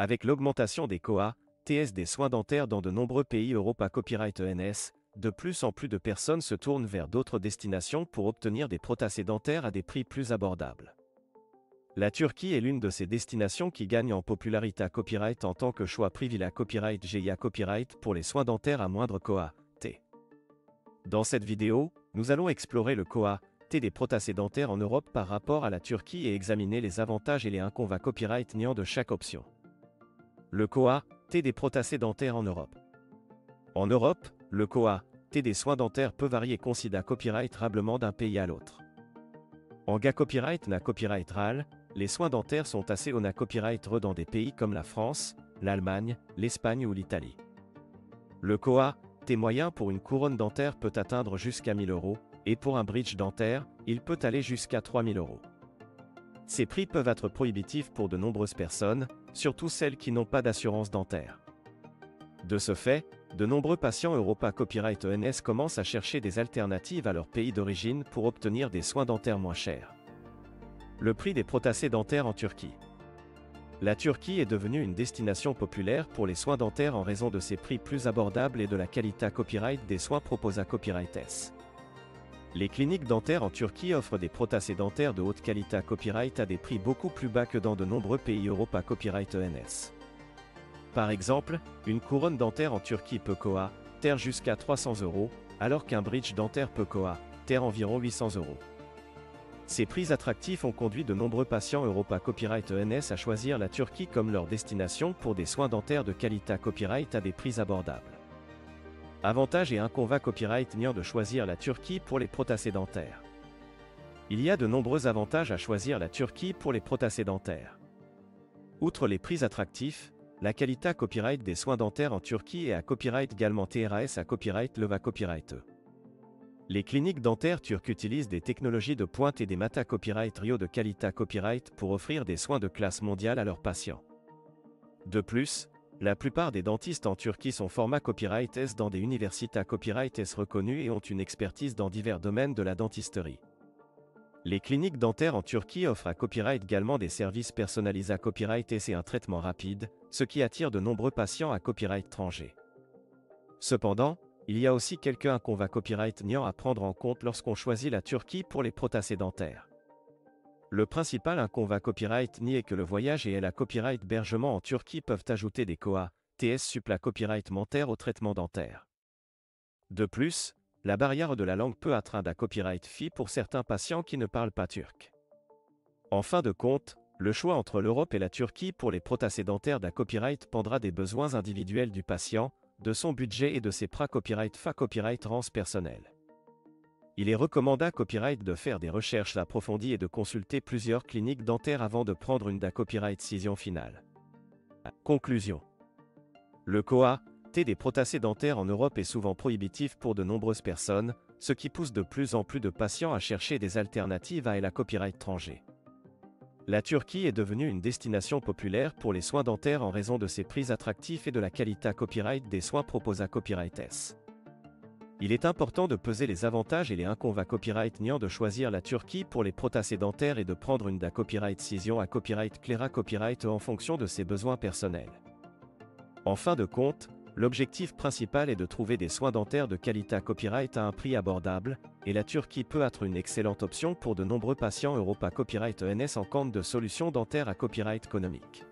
Avec l'augmentation des COA, TS des soins dentaires dans de nombreux pays Europe à copyright ENS, de plus en plus de personnes se tournent vers d'autres destinations pour obtenir des prothèses dentaires à des prix plus abordables. La Turquie est l'une de ces destinations qui gagne en popularité à copyright en tant que choix privilégié copyright GIA copyright pour les soins dentaires à moindre COA, T. Dans cette vidéo, nous allons explorer le COA, T des prothèses dentaires en Europe par rapport à la Turquie et examiner les avantages et les inconvénients copyright niant de chaque option. Le COA, T des prothèses dentaires en Europe. En Europe, le COA, T des soins dentaires peut varier considérablement d'un pays à l'autre. En GA copyright na copyright RAL, les soins dentaires sont assez au na copyright RE dans des pays comme la France, l'Allemagne, l'Espagne ou l'Italie. Le COA, T moyen pour une couronne dentaire peut atteindre jusqu'à 1 000 €, et pour un bridge dentaire, il peut aller jusqu'à 3 000 €. Ces prix peuvent être prohibitifs pour de nombreuses personnes, surtout celles qui n'ont pas d'assurance dentaire. De ce fait, de nombreux patients Europe à copyright ENS commencent à chercher des alternatives à leur pays d'origine pour obtenir des soins dentaires moins chers. Le prix des prothèses dentaires en Turquie. La Turquie est devenue une destination populaire pour les soins dentaires en raison de ses prix plus abordables et de la qualité à copyright des soins proposés à copyright S. Les cliniques dentaires en Turquie offrent des prothèses dentaires de haute qualité à copyright à des prix beaucoup plus bas que dans de nombreux pays Europe à copyright ENS. Par exemple, une couronne dentaire en Turquie peut coûter jusqu'à 300 €, alors qu'un bridge dentaire peut coûter environ 800 €. Ces prix attractifs ont conduit de nombreux patients Europe à copyright ENS à choisir la Turquie comme leur destination pour des soins dentaires de qualité à copyright à des prix abordables. Avantages et inconvénients copyright niant de choisir la Turquie pour les prothèses dentaires. Il y a de nombreux avantages à choisir la Turquie pour les prothèses dentaires. Outre les prix attractifs, la qualité à copyright des soins dentaires en Turquie est à copyright également TRAS à copyright LEVA copyright E. Les cliniques dentaires turques utilisent des technologies de pointe et des mata copyright Rio de qualité à copyright pour offrir des soins de classe mondiale à leurs patients. De plus, la plupart des dentistes en Turquie sont formés copyright S dans des universités à copyright S reconnues et ont une expertise dans divers domaines de la dentisterie. Les cliniques dentaires en Turquie offrent à copyright également des services personnalisés à copyright S et un traitement rapide, ce qui attire de nombreux patients à copyright étranger. Cependant, il y a aussi quelques inconvénients copyright niant à prendre en compte lorsqu'on choisit la Turquie pour les prothèses dentaires. Le principal inconvénient copyright ni est que le voyage et la copyright hébergement en Turquie peuvent ajouter des COA, TS suppla copyright dentaire au traitement dentaire. De plus, la barrière de la langue peut atteindre à copyright fee pour certains patients qui ne parlent pas turc. En fin de compte, le choix entre l'Europe et la Turquie pour les prothèses dentaires d'à copyright dépendra des besoins individuels du patient, de son budget et de ses copyright rance personnels. Il est recommandé à copyright de faire des recherches approfondies et de consulter plusieurs cliniques dentaires avant de prendre une copyright décision finale. Conclusion. Le COA, T des prothèses dentaires en Europe est souvent prohibitif pour de nombreuses personnes, ce qui pousse de plus en plus de patients à chercher des alternatives à la copyright étranger. La Turquie est devenue une destination populaire pour les soins dentaires en raison de ses prix attractifs et de la qualité à copyright des soins proposés à copyright S. Il est important de peser les avantages et les inconvénients copyright niant de choisir la Turquie pour les prothèses dentaires et de prendre une copyright décision à copyright clair à copyright en fonction de ses besoins personnels. En fin de compte, l'objectif principal est de trouver des soins dentaires de qualité à copyright à un prix abordable, et la Turquie peut être une excellente option pour de nombreux patients Europe à copyright ENS en quête de solutions dentaires à copyright économique.